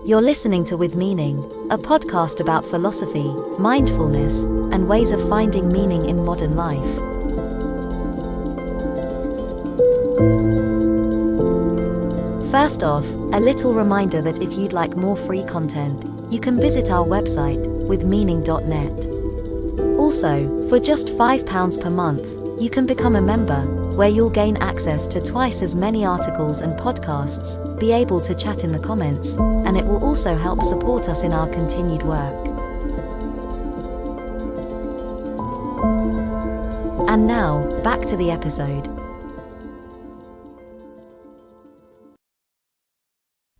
You're listening to With Meaning, a podcast about philosophy, mindfulness, and ways of finding meaning in modern life. First off, a little reminder that if you'd like more free content, you can visit our website, withmeaning.net. Also, for just £5 per month, you can become a member, where you'll gain access to twice as many articles and podcasts, be able to chat in the comments, and it will also help support us in our continued work. And now, back to the episode.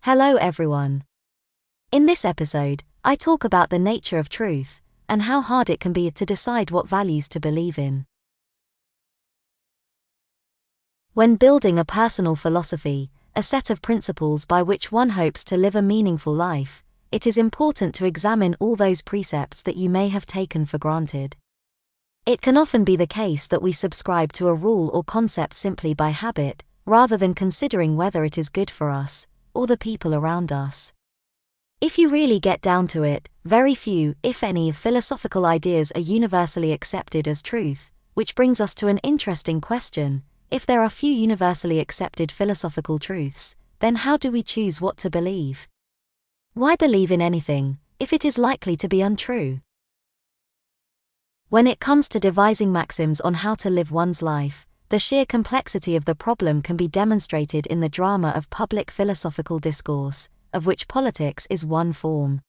Hello everyone. In this episode, I talk about the nature of truth, and how hard it can be to decide what values to believe in. When building a personal philosophy, a set of principles by which one hopes to live a meaningful life, it is important to examine all those precepts that you may have taken for granted. It can often be the case that we subscribe to a rule or concept simply by habit, rather than considering whether it is good for us, or the people around us. If you really get down to it, very few, if any, philosophical ideas are universally accepted as truth, which brings us to an interesting question. If there are few universally accepted philosophical truths, then how do we choose what to believe? Why believe in anything, if it is likely to be untrue? When it comes to devising maxims on how to live one's life, the sheer complexity of the problem can be demonstrated in the drama of public philosophical discourse, of which politics is one form.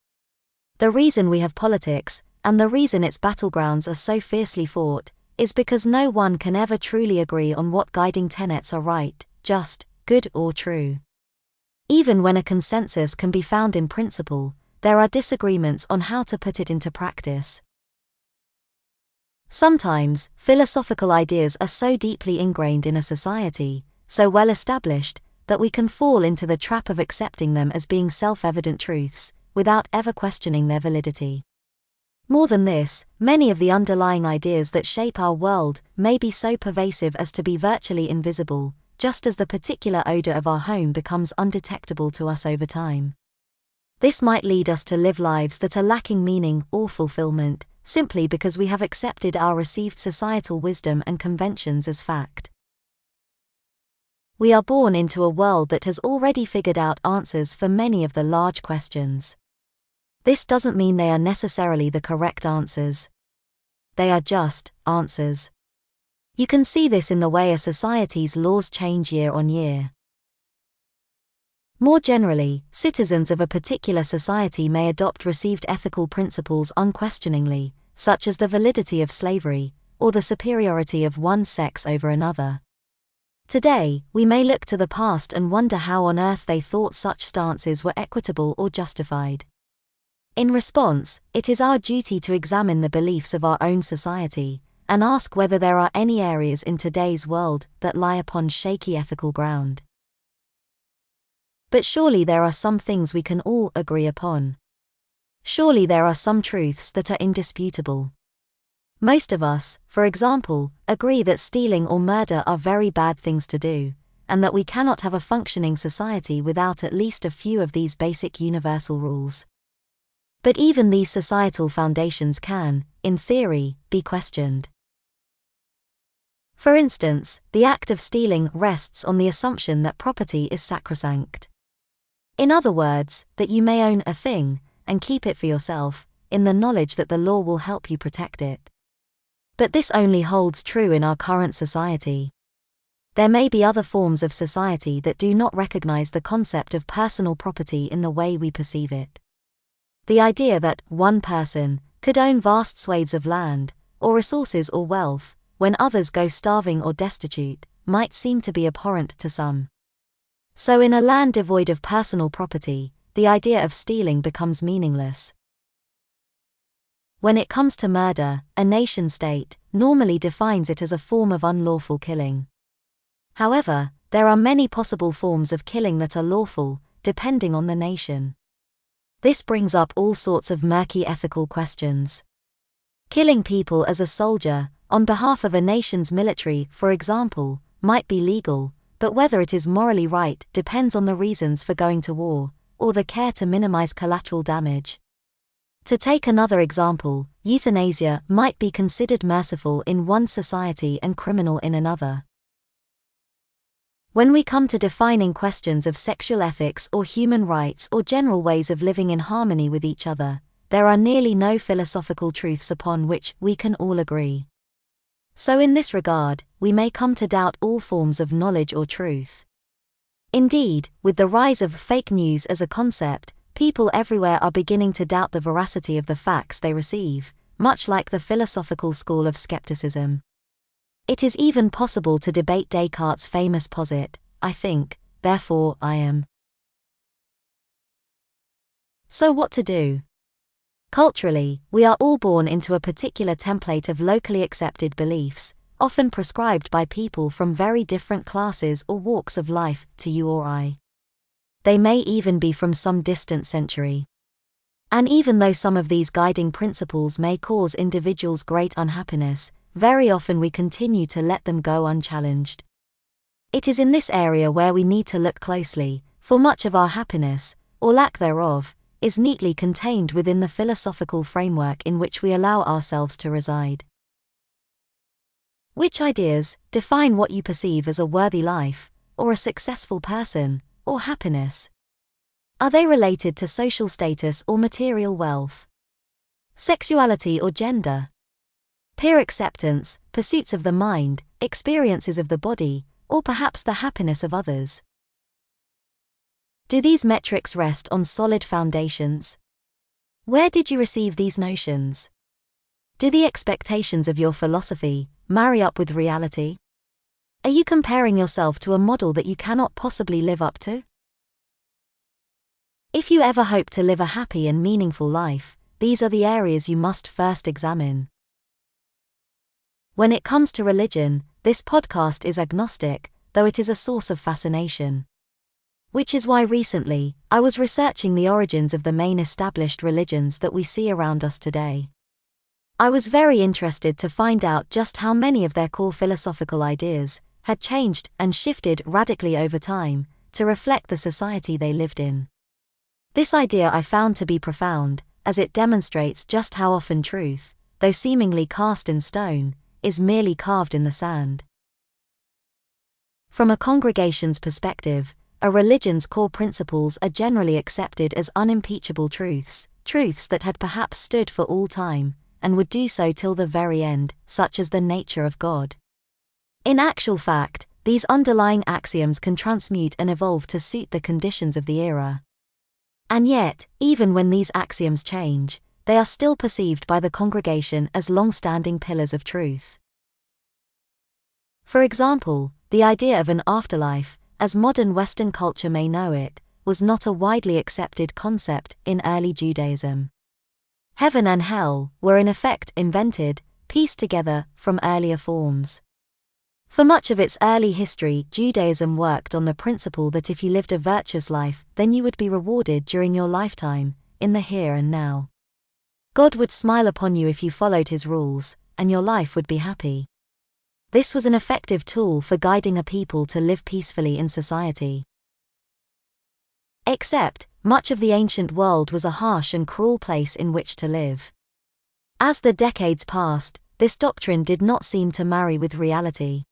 The reason we have politics, and the reason its battlegrounds are so fiercely fought, is because no one can ever truly agree on what guiding tenets are right, just, good or true. Even when a consensus can be found in principle, there are disagreements on how to put it into practice. Sometimes, philosophical ideas are so deeply ingrained in a society, so well established, that we can fall into the trap of accepting them as being self-evident truths, without ever questioning their validity. More than this, many of the underlying ideas that shape our world may be so pervasive as to be virtually invisible, just as the particular odor of our home becomes undetectable to us over time. This might lead us to live lives that are lacking meaning or fulfillment, simply because we have accepted our received societal wisdom and conventions as fact. We are born into a world that has already figured out answers for many of the large questions. This doesn't mean they are necessarily the correct answers. They are just answers. You can see this in the way a society's laws change year on year. More generally, citizens of a particular society may adopt received ethical principles unquestioningly, such as the validity of slavery, or the superiority of one sex over another. Today, we may look to the past and wonder how on earth they thought such stances were equitable or justified. In response, it is our duty to examine the beliefs of our own society, and ask whether there are any areas in today's world that lie upon shaky ethical ground. But surely there are some things we can all agree upon. Surely there are some truths that are indisputable. Most of us, for example, agree that stealing or murder are very bad things to do, and that we cannot have a functioning society without at least a few of these basic universal rules. But even these societal foundations can, in theory, be questioned. For instance, the act of stealing rests on the assumption that property is sacrosanct. In other words, that you may own a thing, and keep it for yourself, in the knowledge that the law will help you protect it. But this only holds true in our current society. There may be other forms of society that do not recognize the concept of personal property in the way we perceive it. The idea that one person could own vast swathes of land, or resources or wealth, when others go starving or destitute, might seem to be abhorrent to some. So in a land devoid of personal property, the idea of stealing becomes meaningless. When it comes to murder, a nation-state normally defines it as a form of unlawful killing. However, there are many possible forms of killing that are lawful, depending on the nation. This brings up all sorts of murky ethical questions. Killing people as a soldier, on behalf of a nation's military, for example, might be legal, but whether it is morally right depends on the reasons for going to war, or the care to minimize collateral damage. To take another example, euthanasia might be considered merciful in one society and criminal in another. When we come to defining questions of sexual ethics or human rights or general ways of living in harmony with each other, there are nearly no philosophical truths upon which we can all agree. So in this regard, we may come to doubt all forms of knowledge or truth. Indeed, with the rise of fake news as a concept, people everywhere are beginning to doubt the veracity of the facts they receive, much like the philosophical school of skepticism. It is even possible to debate Descartes' famous posit, "I think, therefore I am." So what to do? Culturally, we are all born into a particular template of locally accepted beliefs, often prescribed by people from very different classes or walks of life to you or I. They may even be from some distant century. And even though some of these guiding principles may cause individuals great unhappiness, very often we continue to let them go unchallenged. It is in this area where we need to look closely, for much of our happiness, or lack thereof, is neatly contained within the philosophical framework in which we allow ourselves to reside. Which ideas define what you perceive as a worthy life, or a successful person, or happiness? Are they related to social status or material wealth? Sexuality or gender? Peer acceptance, pursuits of the mind, experiences of the body, or perhaps the happiness of others? Do these metrics rest on solid foundations? Where did you receive these notions? Do the expectations of your philosophy marry up with reality? Are you comparing yourself to a model that you cannot possibly live up to? If you ever hope to live a happy and meaningful life, these are the areas you must first examine. When it comes to religion, this podcast is agnostic, though it is a source of fascination. Which is why recently, I was researching the origins of the main established religions that we see around us today. I was very interested to find out just how many of their core philosophical ideas had changed and shifted radically over time to reflect the society they lived in. This idea I found to be profound, as it demonstrates just how often truth, though seemingly cast in stone, is merely carved in the sand. From a congregation's perspective, a religion's core principles are generally accepted as unimpeachable truths, truths that had perhaps stood for all time, and would do so till the very end, such as the nature of God. In actual fact, these underlying axioms can transmute and evolve to suit the conditions of the era. And yet, even when these axioms change, they are still perceived by the congregation as long-standing pillars of truth. For example, the idea of an afterlife, as modern Western culture may know it, was not a widely accepted concept in early Judaism. Heaven and hell were in effect invented, pieced together from earlier forms. For much of its early history, Judaism worked on the principle that if you lived a virtuous life, then you would be rewarded during your lifetime, in the here and now. God would smile upon you if you followed his rules, and your life would be happy. This was an effective tool for guiding a people to live peacefully in society. Except, much of the ancient world was a harsh and cruel place in which to live. As the decades passed, this doctrine did not seem to marry with reality.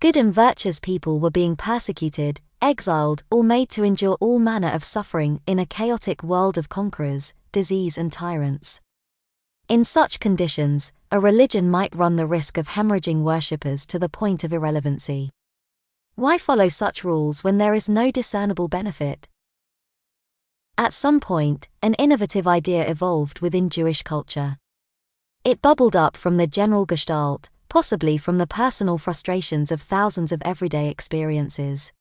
Good and virtuous people were being persecuted, exiled, or made to endure all manner of suffering in a chaotic world of conquerors, disease and tyrants. In such conditions, a religion might run the risk of hemorrhaging worshippers to the point of irrelevancy. Why follow such rules when there is no discernible benefit? At some point, an innovative idea evolved within Jewish culture. It bubbled up from the general gestalt, possibly from the personal frustrations of thousands of everyday experiences.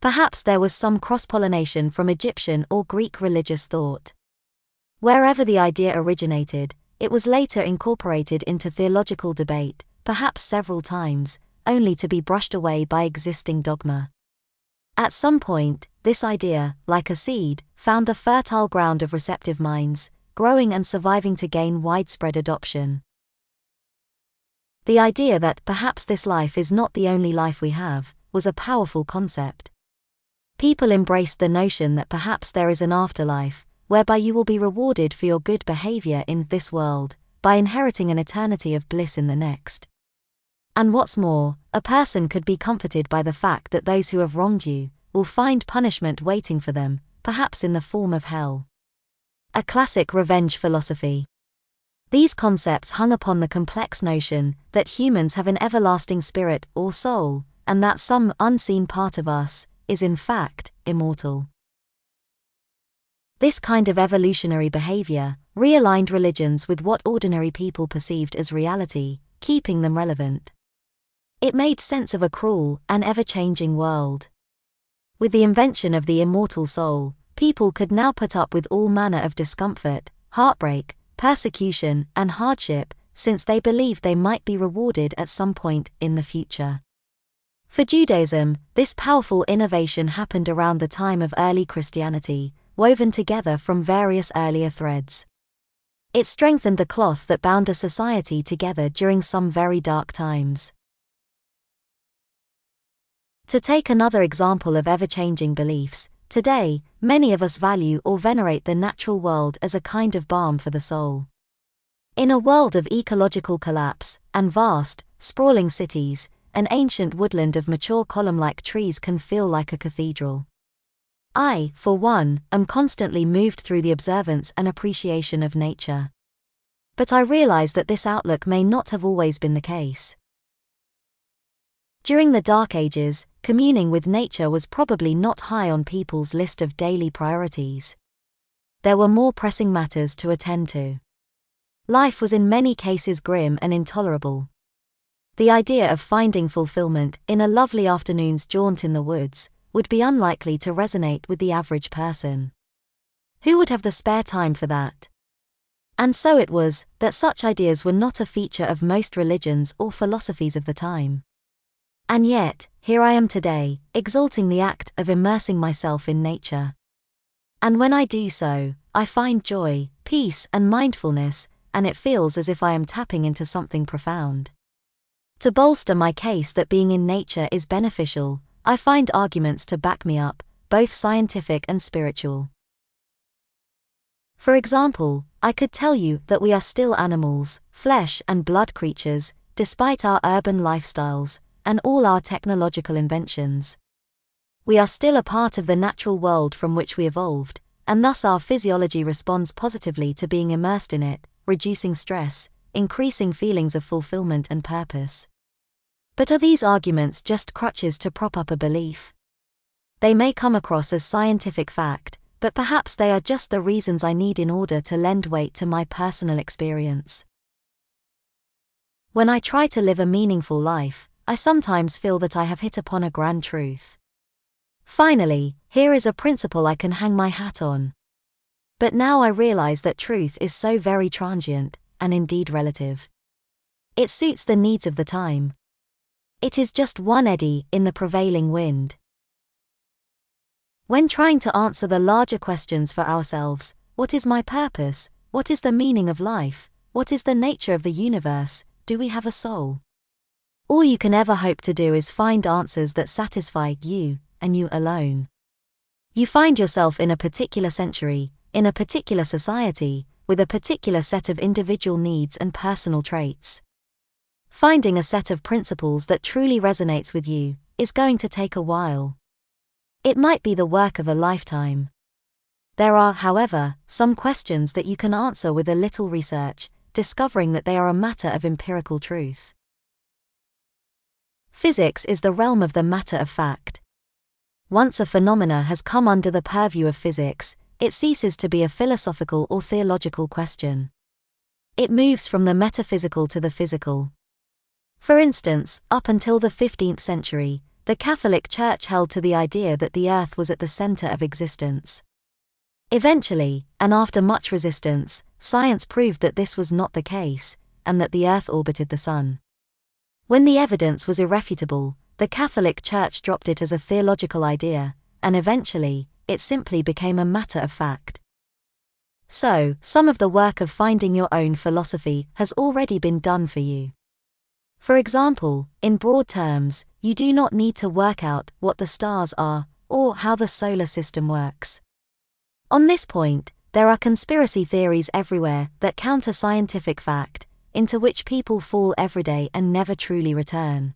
Perhaps there was some cross-pollination from Egyptian or Greek religious thought. Wherever the idea originated, it was later incorporated into theological debate, perhaps several times, only to be brushed away by existing dogma. At some point, this idea, like a seed, found the fertile ground of receptive minds, growing and surviving to gain widespread adoption. The idea that perhaps this life is not the only life we have, was a powerful concept. People embraced the notion that perhaps there is an afterlife, whereby you will be rewarded for your good behavior in this world, by inheriting an eternity of bliss in the next. And what's more, a person could be comforted by the fact that those who have wronged you will find punishment waiting for them, perhaps in the form of hell. A classic revenge philosophy. These concepts hung upon the complex notion that humans have an everlasting spirit or soul, and that some unseen part of us is in fact immortal. This kind of evolutionary behavior realigned religions with what ordinary people perceived as reality, keeping them relevant. It made sense of a cruel and ever-changing world. With the invention of the immortal soul, people could now put up with all manner of discomfort, heartbreak, persecution, and hardship, since they believed they might be rewarded at some point in the future. For Judaism, this powerful innovation happened around the time of early Christianity, woven together from various earlier threads. It strengthened the cloth that bound a society together during some very dark times. To take another example of ever-changing beliefs, today, many of us value or venerate the natural world as a kind of balm for the soul. In a world of ecological collapse and vast, sprawling cities, an ancient woodland of mature column-like trees can feel like a cathedral. I, for one, am constantly moved through the observance and appreciation of nature. But I realize that this outlook may not have always been the case. During the Dark Ages, communing with nature was probably not high on people's list of daily priorities. There were more pressing matters to attend to. Life was in many cases grim and intolerable. The idea of finding fulfillment in a lovely afternoon's jaunt in the woods would be unlikely to resonate with the average person. Who would have the spare time for that? And so it was that such ideas were not a feature of most religions or philosophies of the time. And yet, here I am today, exalting the act of immersing myself in nature. And when I do so, I find joy, peace, and mindfulness, and it feels as if I am tapping into something profound. To bolster my case that being in nature is beneficial, I find arguments to back me up, both scientific and spiritual. For example, I could tell you that we are still animals, flesh and blood creatures, despite our urban lifestyles and all our technological inventions. We are still a part of the natural world from which we evolved, and thus our physiology responds positively to being immersed in it, reducing stress, increasing feelings of fulfillment and purpose. But are these arguments just crutches to prop up a belief? They may come across as scientific fact, but perhaps they are just the reasons I need in order to lend weight to my personal experience. When I try to live a meaningful life, I sometimes feel that I have hit upon a grand truth. Finally, here is a principle I can hang my hat on. But now I realize that truth is so very transient, and indeed relative. It suits the needs of the time. It is just one eddy in the prevailing wind. When trying to answer the larger questions for ourselves, what is my purpose? What is the meaning of life? What is the nature of the universe? Do we have a soul? All you can ever hope to do is find answers that satisfy you, and you alone. You find yourself in a particular century, in a particular society, with a particular set of individual needs and personal traits. Finding a set of principles that truly resonates with you is going to take a while. It might be the work of a lifetime. There are, however, some questions that you can answer with a little research, discovering that they are a matter of empirical truth. Physics is the realm of the matter of fact. Once a phenomena has come under the purview of physics, it ceases to be a philosophical or theological question. It moves from the metaphysical to the physical. For instance, up until the 15th century, the Catholic Church held to the idea that the Earth was at the center of existence. Eventually, and after much resistance, science proved that this was not the case, and that the Earth orbited the Sun. When the evidence was irrefutable, the Catholic Church dropped it as a theological idea, and eventually, it simply became a matter of fact. So, some of the work of finding your own philosophy has already been done for you. For example, in broad terms, you do not need to work out what the stars are, or how the solar system works. On this point, there are conspiracy theories everywhere that counter scientific fact, into which people fall every day and never truly return.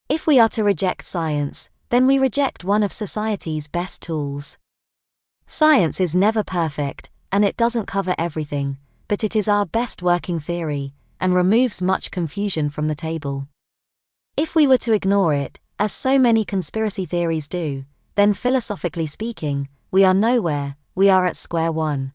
If we are to reject science, then we reject one of society's best tools. Science is never perfect, and it doesn't cover everything, but it is our best working theory, and removes much confusion from the table. If we were to ignore it, as so many conspiracy theories do, then philosophically speaking, we are nowhere, we are at square one.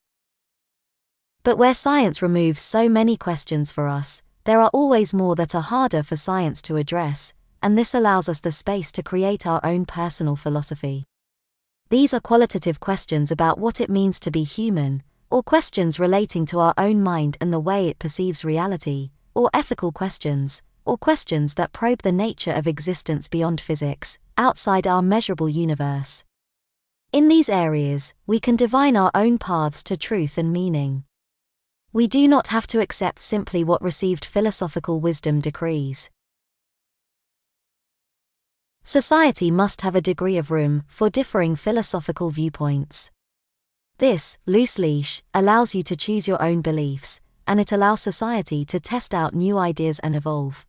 But where science removes so many questions for us, there are always more that are harder for science to address, and this allows us the space to create our own personal philosophy. These are qualitative questions about what it means to be human, or questions relating to our own mind and the way it perceives reality, or ethical questions, or questions that probe the nature of existence beyond physics, outside our measurable universe. In these areas, we can divine our own paths to truth and meaning. We do not have to accept simply what received philosophical wisdom decrees. Society must have a degree of room for differing philosophical viewpoints. This, loose leash, allows you to choose your own beliefs, and it allows society to test out new ideas and evolve.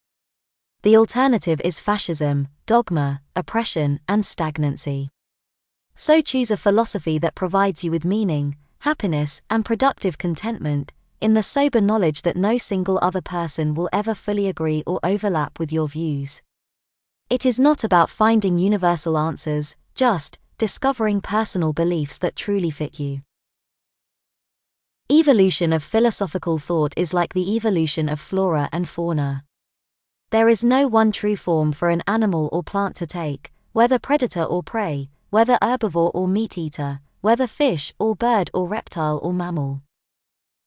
The alternative is fascism, dogma, oppression, and stagnancy. So choose a philosophy that provides you with meaning, happiness, and productive contentment, in the sober knowledge that no single other person will ever fully agree or overlap with your views. It is not about finding universal answers, just discovering personal beliefs that truly fit you. Evolution of philosophical thought is like the evolution of flora and fauna. There is no one true form for an animal or plant to take, whether predator or prey, whether herbivore or meat-eater, whether fish or bird or reptile or mammal.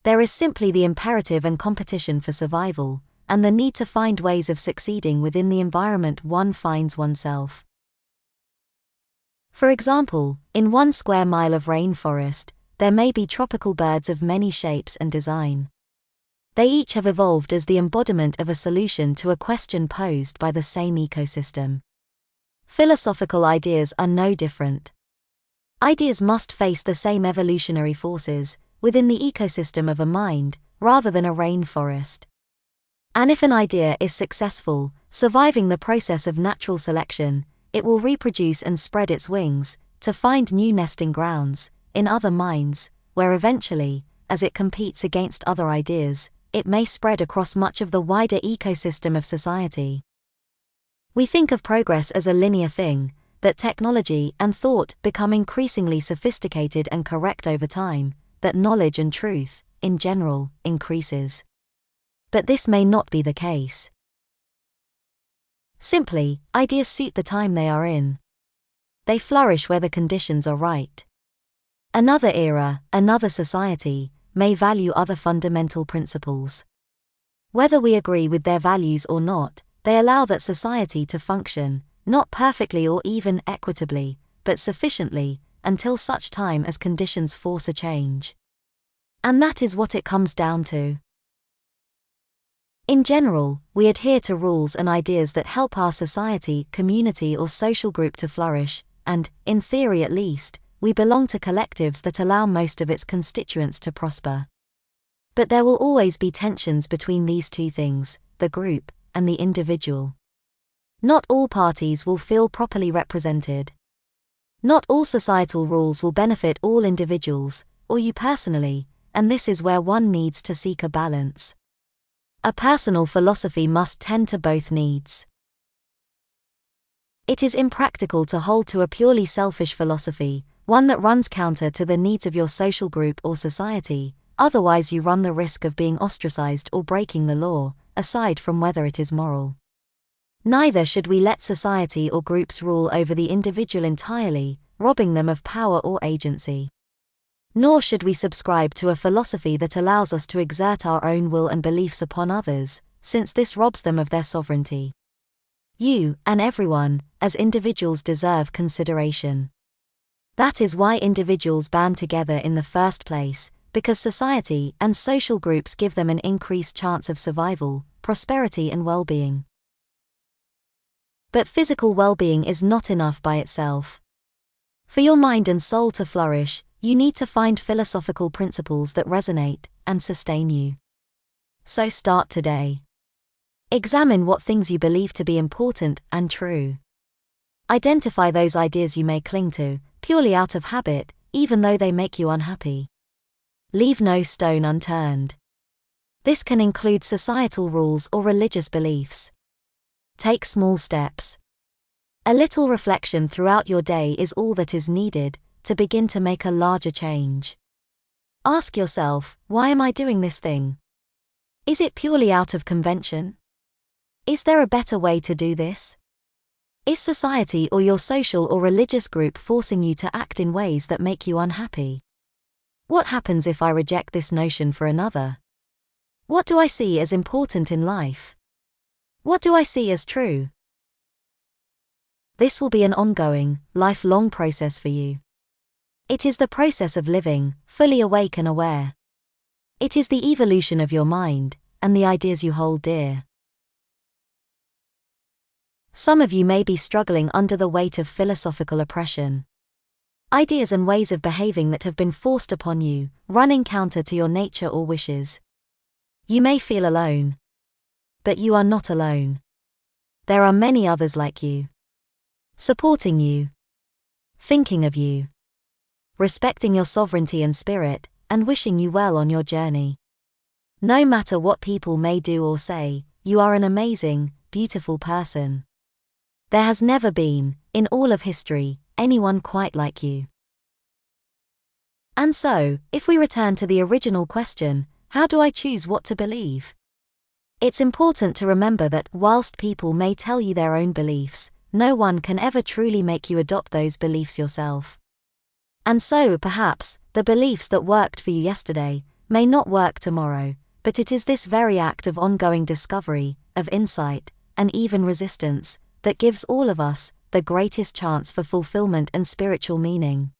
There is simply the imperative and competition for survival, and the need to find ways of succeeding within the environment one finds oneself. For example, in 1 square mile of rainforest, there may be tropical birds of many shapes and design. They each have evolved as the embodiment of a solution to a question posed by the same ecosystem. Philosophical ideas are no different. Ideas must face the same evolutionary forces, within the ecosystem of a mind, rather than a rainforest. And if an idea is successful, surviving the process of natural selection, it will reproduce and spread its wings, to find new nesting grounds, in other minds, where eventually, as it competes against other ideas, it may spread across much of the wider ecosystem of society. We think of progress as a linear thing, that technology and thought become increasingly sophisticated and correct over time, that knowledge and truth, in general, increases. But this may not be the case. Simply, ideas suit the time they are in. They flourish where the conditions are right. Another era, another society, may value other fundamental principles. Whether we agree with their values or not, they allow that society to function, not perfectly or even equitably, but sufficiently, until such time as conditions force a change. And that is what it comes down to. In general, we adhere to rules and ideas that help our society, community, or social group to flourish, and, in theory at least, we belong to collectives that allow most of its constituents to prosper. But there will always be tensions between these two things, the group and the individual. Not all parties will feel properly represented. Not all societal rules will benefit all individuals, or you personally, and this is where one needs to seek a balance. A personal philosophy must tend to both needs. It is impractical to hold to a purely selfish philosophy, one that runs counter to the needs of your social group or society, otherwise you run the risk of being ostracized or breaking the law, aside from whether it is moral. Neither should we let society or groups rule over the individual entirely, robbing them of power or agency. Nor should we subscribe to a philosophy that allows us to exert our own will and beliefs upon others, since this robs them of their sovereignty. You, and everyone, as individuals deserve consideration. That is why individuals band together in the first place, because society and social groups give them an increased chance of survival, prosperity and well-being. But physical well-being is not enough by itself. For your mind and soul to flourish, you need to find philosophical principles that resonate and sustain you. So start today. Examine what things you believe to be important and true. Identify those ideas you may cling to, purely out of habit, even though they make you unhappy. Leave no stone unturned. This can include societal rules or religious beliefs. Take small steps. A little reflection throughout your day is all that is needed to begin to make a larger change. Ask yourself, why am I doing this thing? Is it purely out of convention? Is there a better way to do this? Is society or your social or religious group forcing you to act in ways that make you unhappy? What happens if I reject this notion for another? What do I see as important in life? What do I see as true? This will be an ongoing, lifelong process for you. It is the process of living, fully awake and aware. It is the evolution of your mind, and the ideas you hold dear. Some of you may be struggling under the weight of philosophical oppression. Ideas and ways of behaving that have been forced upon you, running counter to your nature or wishes. You may feel alone. But you are not alone. There are many others like you. Supporting you. Thinking of you. Respecting your sovereignty and spirit, and wishing you well on your journey. No matter what people may do or say, you are an amazing, beautiful person. There has never been, in all of history, anyone quite like you. And so, if we return to the original question, how do I choose what to believe? It's important to remember that, whilst people may tell you their own beliefs, no one can ever truly make you adopt those beliefs yourself. And so, perhaps, the beliefs that worked for you yesterday may not work tomorrow, but it is this very act of ongoing discovery, of insight, and even resistance, that gives all of us the greatest chance for fulfillment and spiritual meaning.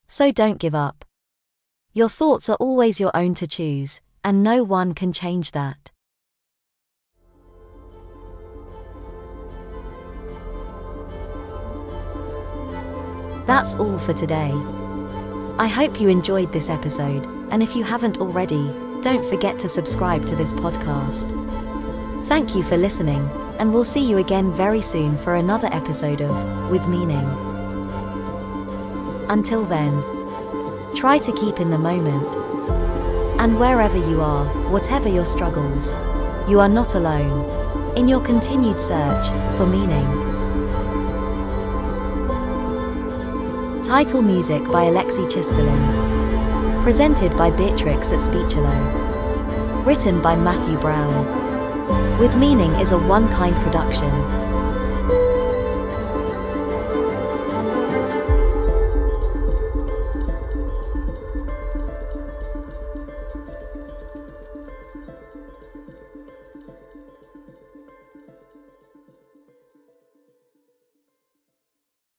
So don't give up. Your thoughts are always your own to choose, and no one can change that. That's all for today. I hope you enjoyed this episode, and if you haven't already, don't forget to subscribe to this podcast. Thank you for listening, and we'll see you again very soon for another episode of With Meaning. Until then, try to keep in the moment. And wherever you are, whatever your struggles, you are not alone in your continued search for meaning. Title music by Alexei Chistelin. Presented by Beatrix at Speechelo. Written by Matthew Brown. With Meaning is a one-kind production.